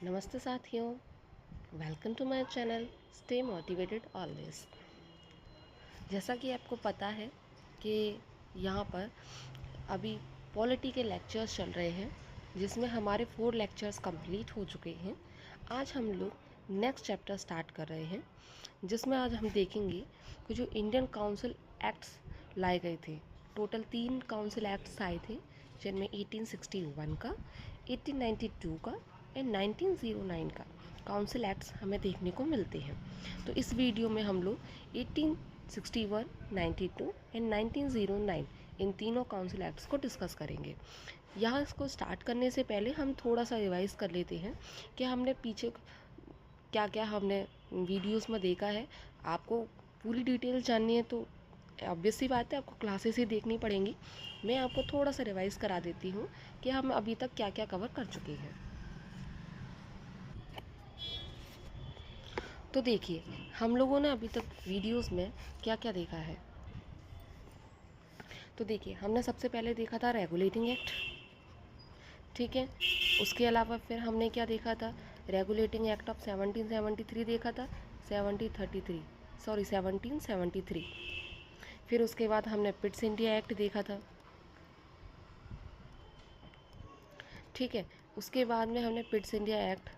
नमस्ते साथियों, welcome to my channel stay motivated always. जैसा कि आपको पता है कि यहाँ पर अभी पॉलिटी के लेक्चर्स चल रहे हैं, जिसमें हमारे 4 लेक्चर्स कंप्लीट हो चुके हैं। आज हम लोग नेक्स्ट चैप्टर स्टार्ट कर रहे हैं, जिसमें आज हम देखेंगे कि जो इंडियन काउंसिल एक्ट्स लाए गए थे। टोटल 3 काउंसिल एक्ट्स आए थे, जिनमें 1861 का, 1892 का एंड 1909 का काउंसिल एक्ट्स हमें देखने को मिलते हैं। तो इस वीडियो में हम लोग 1861, 92 एंड 1909 इन तीनों काउंसिल एक्ट्स को डिस्कस करेंगे। यहाँ इसको स्टार्ट करने से पहले हम थोड़ा सा रिवाइज कर लेते हैं कि हमने पीछे क्या क्या हमने वीडियोस में देखा है। आपको पूरी डिटेल जाननी है तो ऑब्वियस सी बात है, आपको क्लासेस ही देखनी पड़ेंगी। मैं आपको थोड़ा सा रिवाइज करा देती हूँ कि हम अभी तक क्या क्या कवर कर चुके हैं। तो देखिए, हम लोगों ने अभी तक वीडियोस में क्या क्या देखा है। तो देखिए, हमने सबसे पहले देखा था रेगुलेटिंग एक्ट, ठीक है। उसके अलावा फिर हमने क्या देखा था, रेगुलेटिंग एक्ट ऑफ 1773 देखा था, 1773। फिर उसके बाद हमने पिट्स इंडिया एक्ट देखा था, ठीक है। उसके बाद में हमने पिट्स इंडिया एक्ट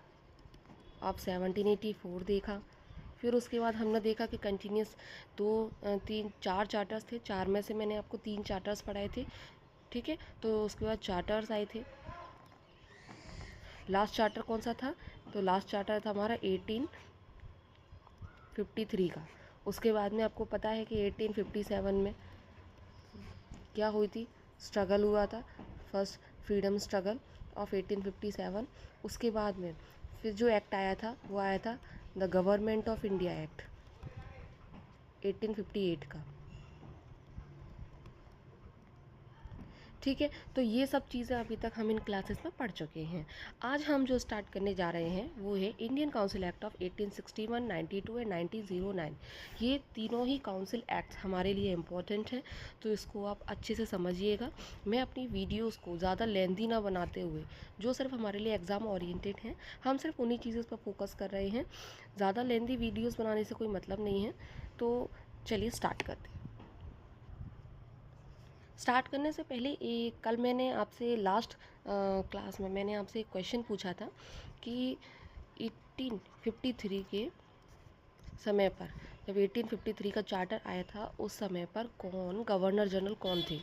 ऑफ 1784 देखा। फिर उसके बाद हमने देखा कि कंटिन्यूस 2 3 4 चार्टर्स थे, 4 में से मैंने आपको 3 चार्टर्स पढ़ाए थे, ठीक है। तो उसके बाद चार्टर्स आए थे। लास्ट चार्टर कौन सा था, तो लास्ट चार्टर था हमारा 1853 का। उसके बाद में आपको पता है कि 1857 में क्या हुई थी, स्ट्रगल हुआ था, फर्स्ट फ्रीडम स्ट्रगल ऑफ 1857। उसके बाद में फिर जो एक्ट आया था वो आया था the government of India act 1858 का, ठीक है। तो ये सब चीज़ें अभी तक हम इन क्लासेस में पढ़ चुके हैं। आज हम जो स्टार्ट करने जा रहे हैं वो है Indian council act of 1861, 92 and 1909। ये तीनों ही काउंसिल एक्ट्स हमारे लिए इम्पोर्टेंट हैं, तो इसको आप अच्छे से समझिएगा। मैं अपनी वीडियोज़ को ज़्यादा लेंदी ना बनाते हुए, जो सिर्फ हमारे लिए एग्ज़ाम ओरिएंटेड हैं, हम सिर्फ उन्हीं चीज़ों पर फोकस कर रहे हैं। ज़्यादा लेंदी वीडियोज़ बनाने से कोई मतलब नहीं है। तो चलिए स्टार्ट करते हैं। स्टार्ट करने से पहले कल मैंने आपसे लास्ट क्लास में मैंने आपसे एक क्वेश्चन पूछा था कि 1853 के समय पर, जब 1853 का चार्टर आया था, उस समय पर कौन गवर्नर जनरल कौन थे।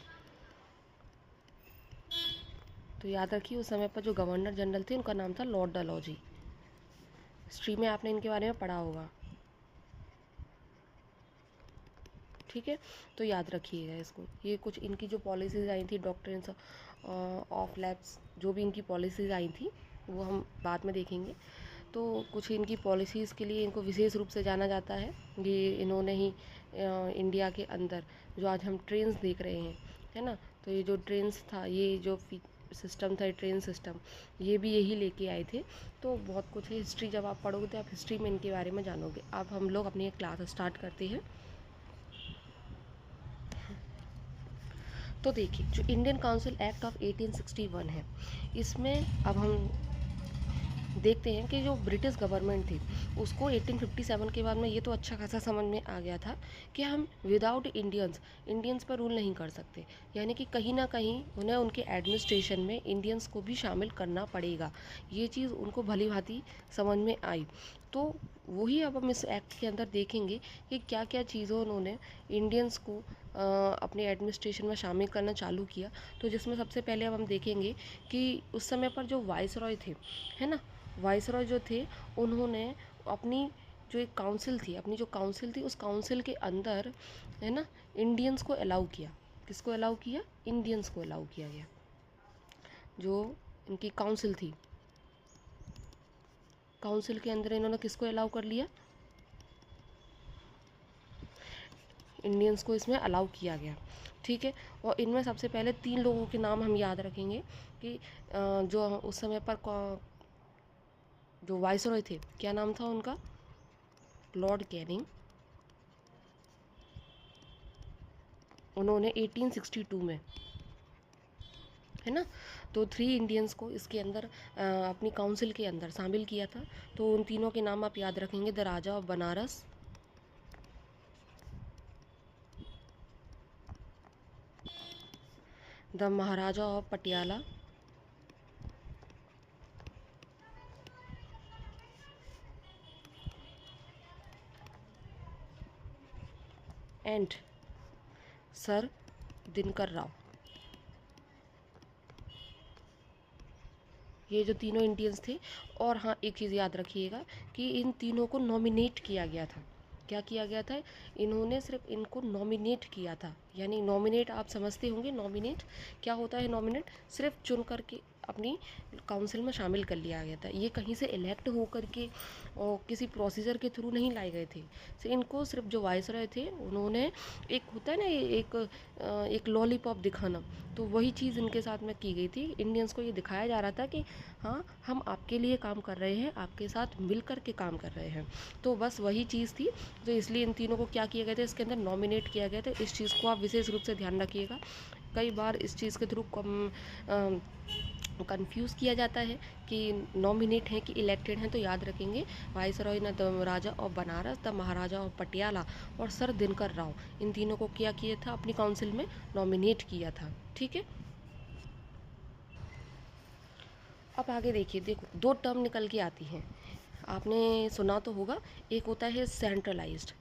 तो याद रखिए, उस समय पर जो गवर्नर जनरल थे उनका नाम था लॉर्ड डलहौजी। हिस्ट्री में आपने इनके बारे में पढ़ा होगा, ठीक है। तो याद रखिएगा इसको। ये कुछ इनकी जो पॉलिसीज़ आई थी, डॉक्ट्रिन्स ऑफ लैब्स, जो भी इनकी पॉलिसीज़ आई थी वो हम बाद में देखेंगे। तो कुछ इनकी पॉलिसीज़ के लिए इनको विशेष रूप से जाना जाता है। ये इन्होंने ही इंडिया के अंदर जो आज हम ट्रेन्स देख रहे हैं, है ना, तो ये जो ट्रेन्स था, ये जो सिस्टम था, ट्रेन सिस्टम, ये भी यही लेके आए थे। तो बहुत कुछ है, हिस्ट्री जब आप पढ़ोगे तो आप हिस्ट्री में इनके बारे में जानोगे। अब हम लोग अपनी क्लास स्टार्ट करते हैं। तो देखिए, जो इंडियन काउंसिल एक्ट ऑफ 1861 है, इसमें अब हम देखते हैं कि जो ब्रिटिश गवर्नमेंट थी उसको 1857 के बाद में ये तो अच्छा खासा समझ में आ गया था कि हम विदाउट इंडियंस पर रूल नहीं कर सकते, यानी कि कहीं ना कहीं उन्हें उनके एडमिनिस्ट्रेशन में इंडियंस को भी शामिल करना पड़ेगा। ये चीज़ उनको भली भांति समझ में आई। तो वही अब हम इस एक्ट के अंदर देखेंगे कि क्या क्या चीज़ों उन्होंने इंडियंस को अपने एडमिनिस्ट्रेशन में शामिल करना चालू किया। तो जिसमें सबसे पहले अब हम देखेंगे कि उस समय पर जो वाइसरॉय थे, है ना, वाइसरॉय जो थे, उन्होंने अपनी जो एक काउंसिल थी, अपनी जो काउंसिल थी, उस काउंसिल के अंदर, है ना, इंडियंस को अलाउ किया। किसको अलाउ किया, इंडियंस को अलाउ किया गया। जो इनकी काउंसिल थी, काउंसिल के अंदर इन्होंने किसको अलाउ कर लिया, इंडियंस को इसमें अलाउ किया गया, ठीक है। और इनमें सबसे पहले 3 लोगों के नाम हम याद रखेंगे कि जो उस समय पर जो वाइसरॉय थे, क्या नाम था उनका, लॉर्ड कैनिंग। उन्होंने 1862 में है ना। तो 3 इंडियंस को इसके अंदर अपनी काउंसिल के अंदर शामिल किया था। तो उन तीनों के नाम आप याद रखेंगे, the Raja of Banaras, the Maharaja of Patiala, and sir Dinkar Rao. ये जो तीनों इंडियंस थे। और हाँ, एक चीज़ याद रखिएगा कि इन तीनों को नॉमिनेट किया गया था। क्या किया गया था? इन्होंने सिर्फ इनको नॉमिनेट किया था। यानी नॉमिनेट आप समझते होंगे, नॉमिनेट क्या होता है? नॉमिनेट सिर्फ चुन करके अपनी काउंसिल में शामिल कर लिया गया था। ये कहीं से इलेक्ट होकर के और किसी प्रोसीजर के थ्रू नहीं लाए गए थे। से इनको सिर्फ जो वाइसरॉय थे उन्होंने, एक होता है ना एक लॉलीपॉप दिखाना, तो वही चीज़ इनके साथ में की गई थी। इंडियंस को ये दिखाया जा रहा था कि हाँ, हम आपके लिए काम कर रहे हैं, आपके साथ मिल कर के काम कर रहे हैं। तो बस वही चीज़ थी। तो इसलिए इन तीनों को क्या किया गया था, इसके अंदर नॉमिनेट किया गया था। इस चीज़ को आप विशेष रूप से ध्यान रखिएगा। कई बार इस चीज़ के थ्रू कंफ्यूज किया जाता है कि नॉमिनेट हैं कि इलेक्टेड हैं। तो याद रखेंगे, वाइसरॉय ने the Raja of Banaras, the Maharaja of Patiala और सर दिनकर राव, इन तीनों को क्या किया था? अपनी काउंसिल में नॉमिनेट किया था। ठीक है। अब आगे देखिए, देखो दो टर्म निकल के आती हैं, आपने सुना तो होगा। एक होता है सेंट्रलाइज्ड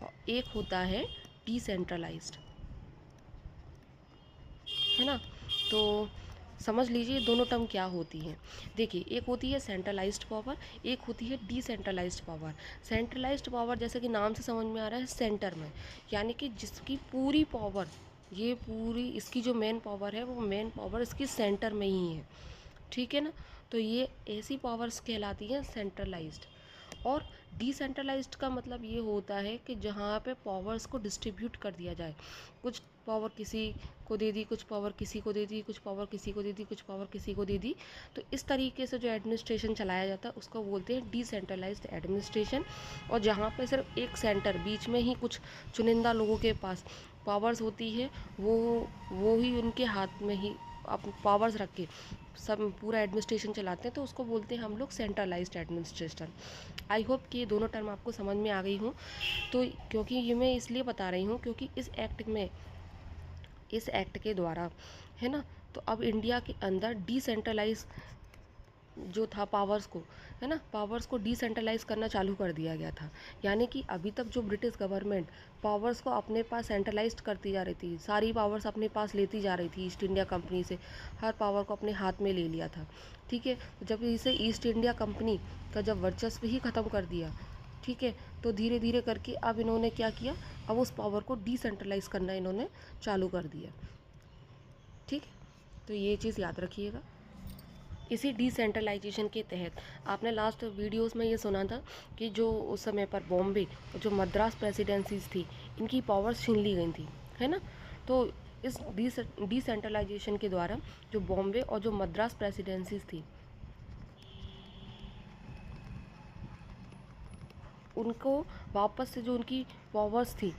और एक होता है डिसेंट्रलाइज्ड, है ना। तो समझ लीजिए दोनों टर्म क्या होती हैं। देखिए, एक होती है सेंट्रलाइज्ड पावर, एक होती है डिसेंट्रलाइज्ड पावर। सेंट्रलाइज्ड पावर जैसे कि नाम से समझ में आ रहा है, सेंटर में, यानी कि जिसकी पूरी पावर, ये पूरी इसकी जो मेन पावर है वो मेन पावर इसकी सेंटर में ही है। ठीक है ना। तो ये ऐसी पावर्स कहलाती हैं सेंट्रलाइज्ड। और डिसेंट्रलाइज्ड का मतलब ये होता है कि जहाँ पे पावर्स को डिस्ट्रीब्यूट कर दिया जाए। कुछ पावर किसी को दे दी, कुछ पावर किसी को दे दी, कुछ पावर किसी को दे दी, कुछ पावर किसी को दे दी। तो इस तरीके से जो एडमिनिस्ट्रेशन चलाया जाता है उसको बोलते हैं डिसेंट्रलाइज्ड एडमिनिस्ट्रेशन। और जहाँ पे सिर्फ एक सेंटर, बीच में ही कुछ चुनिंदा लोगों के पास पावर्स होती है, वो ही उनके हाथ में ही आप पावर्स रख के सब पूरा एडमिनिस्ट्रेशन चलाते हैं, तो उसको बोलते हैं हम लोग सेंट्रलाइज्ड एडमिनिस्ट्रेशन। आई होप कि ये दोनों टर्म आपको समझ में आ गई हूँ। तो क्योंकि ये मैं इसलिए बता रही हूँ क्योंकि इस एक्ट के द्वारा, है ना, तो अब इंडिया के अंदर डिसेंट्रलाइज जो था पावर्स को, है ना, पावर्स को डिसेंट्रलाइज करना चालू कर दिया गया था। यानी कि अभी तक जो ब्रिटिश गवर्नमेंट पावर्स को अपने पास सेंट्रलाइज करती जा रही थी, सारी पावर्स अपने पास लेती जा रही थी ईस्ट इंडिया कंपनी से, हर पावर को अपने हाथ में ले लिया था। ठीक है। जब इसे ईस्ट इंडिया कंपनी का जब वर्चस्व ही ख़त्म कर दिया, ठीक है, तो धीरे धीरे करके अब इन्होंने क्या किया, अब उस पावर को डिसेंट्रलाइज करना इन्होंने चालू कर दिया। ठीक है। तो ये चीज़ याद रखिएगा। इसी डिसेंट्रलाइजेशन के तहत आपने लास्ट वीडियोस में ये सुना था कि जो उस समय पर बॉम्बे और जो मद्रास प्रेसिडेंसीज थी, इनकी पावर्स छीन ली गई थी, है ना। तो इस डिसेंट्रलाइजेशन के द्वारा जो बॉम्बे और जो मद्रास प्रेसिडेंसीज थी, उनको वापस से जो उनकी पावर्स थी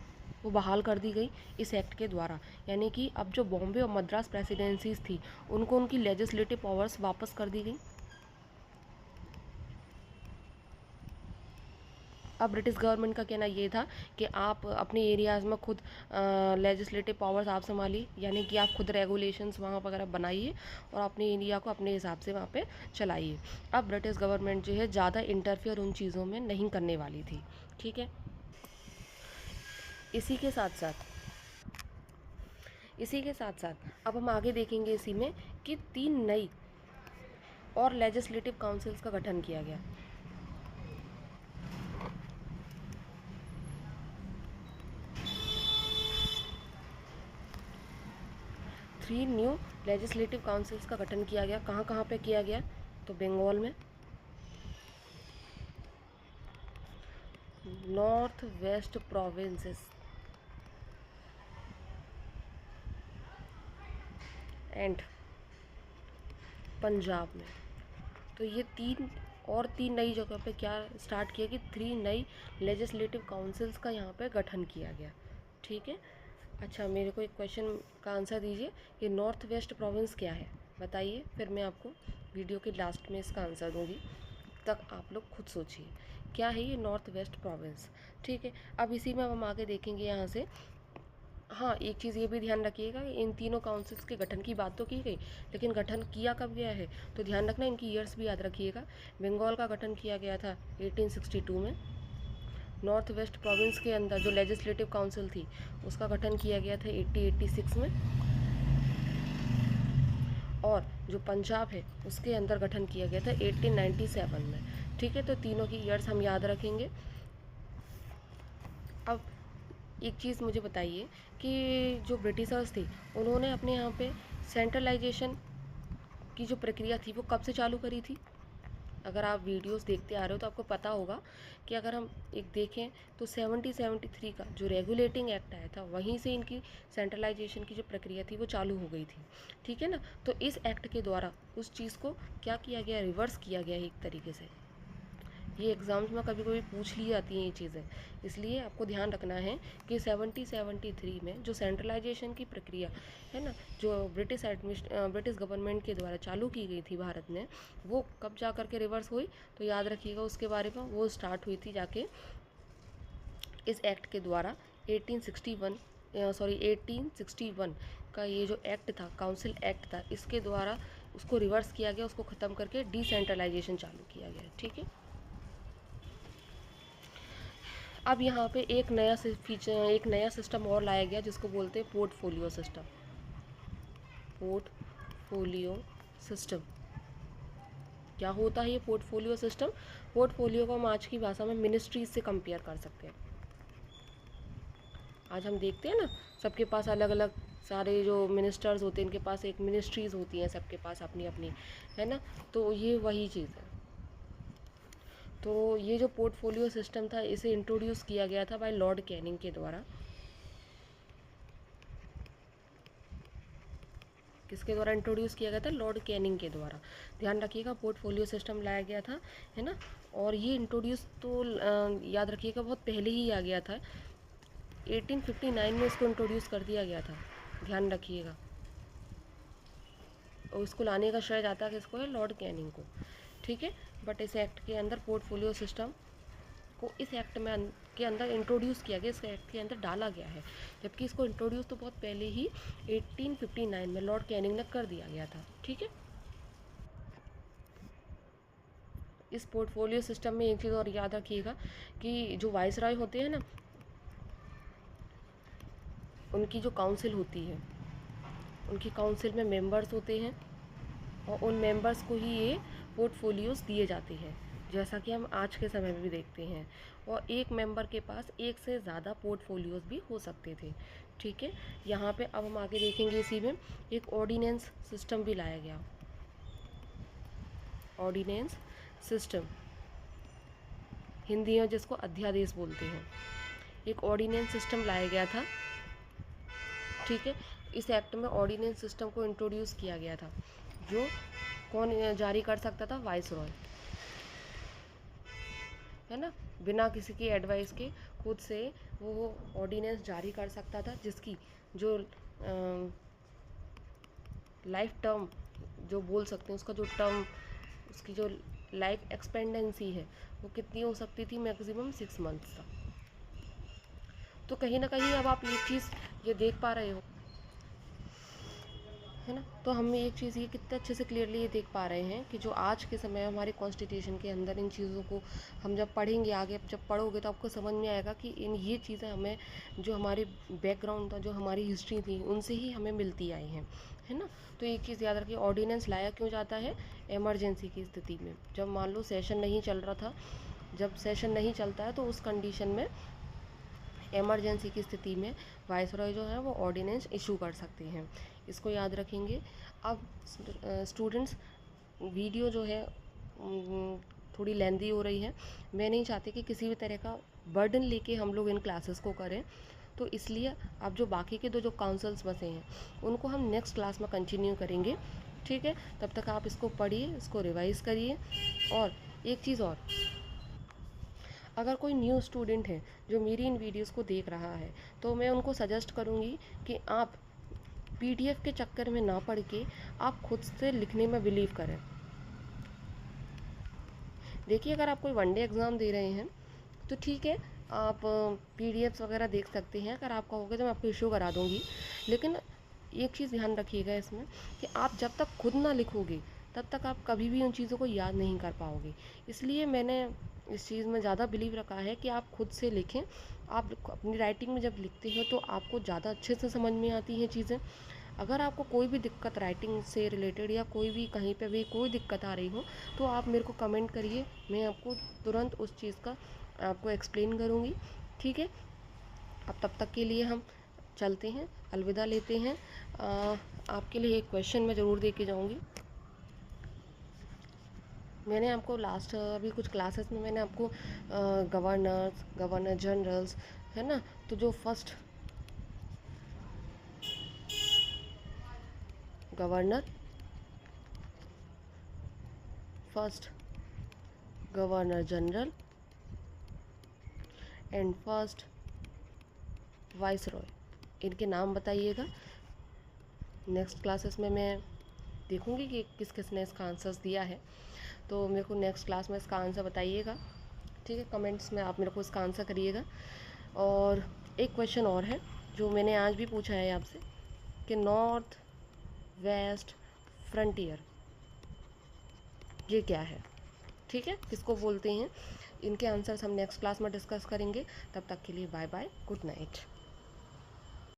वो बहाल कर दी गई इस एक्ट के द्वारा। यानी कि अब जो बॉम्बे और मद्रास प्रेसिडेंसीज थी उनको उनकी लेजिस्लेटिव पावर्स वापस कर दी गई। अब ब्रिटिश गवर्नमेंट का कहना ये था कि आप अपने एरियाज़ में खुद लेजिस्लेटिव पावर्स आप संभालिए, यानी कि आप खुद रेगुलेशंस वहाँ वगैरह बनाइए और अपने एरिया को अपने हिसाब से वहाँ पे चलाइए। अब ब्रिटिश गवर्नमेंट जो है ज़्यादा इंटरफेयर उन चीज़ों में नहीं करने वाली थी। ठीक है। इसी के साथ साथ अब हम आगे देखेंगे इसी में कि 3 नई और लेजिस्लेटिव काउंसिल्स का गठन किया गया। 3 न्यू लेजिस्लेटिव काउंसिल्स का गठन किया गया। कहाँ कहाँ पे किया गया? तो बंगाल में, north west provinces and Punjab में। तो ये 3 नई जगह पे क्या स्टार्ट किया कि 3 नई लेजिस्लेटिव काउंसिल्स का यहाँ पे गठन किया गया। ठीक है। अच्छा, मेरे को एक क्वेश्चन का आंसर दीजिए, ये नॉर्थ वेस्ट प्रोविंस क्या है बताइए, फिर मैं आपको वीडियो के लास्ट में इसका आंसर दूंगी, तब आप लोग खुद सोचिए क्या है ये नॉर्थ वेस्ट प्रोविंस। ठीक है, अब इसी में हम आगे देखेंगे यहाँ से। हाँ, एक चीज़ ये भी ध्यान रखिएगा, इन तीनों काउंसिल्स के गठन की बात तो की गई, लेकिन गठन किया कब गया है तो ध्यान रखना, इनकी ईयर्स भी याद रखिएगा। बंगाल का गठन किया गया था 1862 में। नॉर्थ वेस्ट प्रोविंस के अंदर जो लेजिस्लेटिव काउंसिल थी उसका गठन किया गया था 1886 में। और जो पंजाब है उसके अंदर गठन किया गया था 1897 में। ठीक है, तो तीनों की ईयर्स हम याद रखेंगे। अब एक चीज़ मुझे बताइए कि जो ब्रिटिशर्स थे उन्होंने अपने यहाँ पे सेंट्रलाइजेशन की जो प्रक्रिया थी वो कब से चालू करी थी। अगर आप वीडियोस देखते आ रहे हो तो आपको पता होगा कि अगर हम एक देखें तो 1773 का जो रेगुलेटिंग एक्ट आया था वहीं से इनकी सेंट्रलाइजेशन की जो प्रक्रिया थी वो चालू हो गई थी। ठीक है ना, तो इस एक्ट के द्वारा उस चीज़ को क्या किया गया, रिवर्स किया गया एक तरीके से। ये एग्ज़ाम्स में कभी कभी पूछ ली जाती हैं ये चीज़ें, इसलिए आपको ध्यान रखना है कि 1773 में जो सेंट्रलाइजेशन की प्रक्रिया है ना, जो ब्रिटिश गवर्नमेंट के द्वारा चालू की गई थी भारत में, वो कब जा कर के रिवर्स हुई तो याद रखिएगा उसके बारे में। वो स्टार्ट हुई थी जाके इस एक्ट के द्वारा 1861 का ये जो एक्ट था, काउंसिल एक्ट था, इसके द्वारा उसको रिवर्स किया गया, उसको ख़त्म करके डिसेंट्रलाइजेशन चालू किया गया। ठीक है, अब यहाँ पे एक नया सिस्टम और लाया गया जिसको बोलते हैं पोर्टफोलियो सिस्टम। पोर्टफोलियो सिस्टम क्या होता है ये पोर्टफोलियो सिस्टम? पोर्टफोलियो को हम आज की भाषा में मिनिस्ट्रीज से कंपेयर कर सकते हैं। आज हम देखते हैं ना, सबके पास अलग अलग सारे जो मिनिस्टर्स होते हैं, इनके पास एक मिनिस्ट्रीज होती हैं, सबके पास अपनी अपनी, है ना, तो ये वही चीज़ है। तो ये जो पोर्टफोलियो सिस्टम था इसे इंट्रोड्यूस किया गया था बाय लॉर्ड कैनिंग के द्वारा। किसके द्वारा इंट्रोड्यूस किया गया था? लॉर्ड कैनिंग के द्वारा। ध्यान रखिएगा, पोर्टफोलियो सिस्टम लाया गया था, है ना, और ये इंट्रोड्यूस तो याद रखिएगा बहुत पहले ही आ गया था, 1859 में इसको इंट्रोड्यूस कर दिया गया था, ध्यान रखिएगा। और इसको लाने का श्रेय जाता है किसको है? लॉर्ड कैनिंग को। ठीक है, बट इस एक्ट के अंदर पोर्टफोलियो सिस्टम को इस एक्ट में के अंदर इंट्रोड्यूस किया गया, इस एक्ट के अंदर डाला गया है, जबकि इसको इंट्रोड्यूस तो बहुत पहले ही 1859 में लॉर्ड कैनिंग ने कर दिया गया था। ठीक है, इस पोर्टफोलियो सिस्टम में एक चीज़ और याद रखिएगा कि जो वाइसराय होते हैं ना, उनकी जो काउंसिल होती है, उनकी काउंसिल में मेंबर्स होते हैं और उन मेंबर्स को ही ये पोर्टफोलियोज दिए जाते हैं, जैसा कि हम आज के समय में भी देखते हैं। और एक मेंबर के पास एक से ज़्यादा पोर्टफोलियोज भी हो सकते थे। ठीक है, यहाँ पे अब हम आगे देखेंगे, इसी में एक ऑर्डिनेंस सिस्टम भी लाया गया। ऑर्डिनेंस सिस्टम हिंदी में जिसको अध्यादेश बोलते हैं, एक ऑर्डिनेंस सिस्टम लाया गया था। ठीक है, इस एक्ट में ऑर्डिनेंस सिस्टम को इंट्रोड्यूस किया गया था। जो कौन जारी कर सकता था? वाइसरॉय, है ना, बिना किसी की एडवाइस के खुद से वो ऑर्डिनेंस जारी कर सकता था, जिसकी जो लाइफ टर्म जो बोल सकते हैं, उसका जो टर्म, उसकी जो लाइफ एक्सपेंडेंसी है वो कितनी हो सकती थी? मैक्सिमम 6 मंथ्स तक। तो कहीं ना कहीं अब आप एक चीज़ ये देख पा रहे हो, है ना, तो हम एक चीज़ ये कितने अच्छे से क्लियरली ये देख पा रहे हैं कि जो आज के समय में हमारे कॉन्स्टिट्यूशन के अंदर इन चीज़ों को हम जब पढ़ेंगे, आगे जब पढ़ोगे तो आपको समझ में आएगा कि इन ये चीज़ें हमें, जो हमारे बैकग्राउंड था, जो हमारी हिस्ट्री थी, उनसे ही हमें मिलती आई हैं, है ना। तो एक चीज़ याद रखिए, ऑर्डिनेंस लाया क्यों जाता है? इमरजेंसी की स्थिति में, जब मान लो सेशन नहीं चल रहा था, जब सेशन नहीं चलता है तो उस कंडीशन में, इमरजेंसी की स्थिति में वाइसरॉय जो है वो ऑर्डिनेंस इशू कर सकते हैं, इसको याद रखेंगे। अब स्टूडेंट्स, वीडियो जो है थोड़ी लेंदी हो रही है, मैं नहीं चाहती कि किसी भी तरह का बर्डन लेके हम लोग इन क्लासेस को करें, तो इसलिए अब जो बाकी के दो जो काउंसल्स बचे हैं उनको हम नेक्स्ट क्लास में कंटिन्यू करेंगे। ठीक है, तब तक आप इसको पढ़िए, इसको रिवाइज़ करिए। और एक चीज़ और, अगर कोई न्यू स्टूडेंट है जो मेरी इन वीडियोस को देख रहा है, तो मैं उनको सजेस्ट करूँगी कि आप पीडीएफ के चक्कर में ना पड़ के आप खुद से लिखने में बिलीव करें। देखिए, अगर आप कोई वनडे एग्ज़ाम दे रहे हैं तो ठीक है, आप पीडीएफ्स वगैरह देख सकते हैं। अगर आप कहोगे तो मैं आपको इशू करा दूँगी, लेकिन एक चीज़ ध्यान रखिएगा इसमें कि आप जब तक खुद ना लिखोगे तब तक आप कभी भी उन चीज़ों को याद नहीं कर पाओगे। इसलिए मैंने इस चीज़ में ज़्यादा बिलीव रखा है कि आप खुद से लिखें। आप अपनी राइटिंग में जब लिखते हो तो आपको ज़्यादा अच्छे से समझ में आती हैं चीज़ें। अगर आपको कोई भी दिक्कत राइटिंग से रिलेटेड या कोई भी कहीं पे भी कोई दिक्कत आ रही हो, तो आप मेरे को कमेंट करिए, मैं आपको तुरंत उस चीज़ का आपको एक्सप्लेन करूँगी। ठीक है, अब तब तक के लिए हम चलते हैं, अलविदा लेते हैं। आपके लिए एक क्वेश्चन मैं ज़रूर दे के जाऊँगी। मैंने आपको लास्ट अभी कुछ क्लासेस में मैंने आपको गवर्नर जनरल्स, है ना, तो जो governor first governor general and first vice Roy, इनके नाम बताइएगा। नेक्स्ट क्लासेस में मैं देखूंगी कि किस किस ने इसका आंसर्स दिया है, तो मेरे को नेक्स्ट क्लास में इसका आंसर बताइएगा। ठीक है, कमेंट्स में आप मेरे को इसका आंसर करिएगा। और एक क्वेश्चन और है जो मैंने आज भी पूछा है आपसे कि नॉर्थ वेस्ट फ्रंटियर ये क्या है। ठीक है, किसको बोलते हैं, इनके आंसर्स हम नेक्स्ट क्लास में डिस्कस करेंगे। तब तक के लिए बाय बाय, गुड नाइट।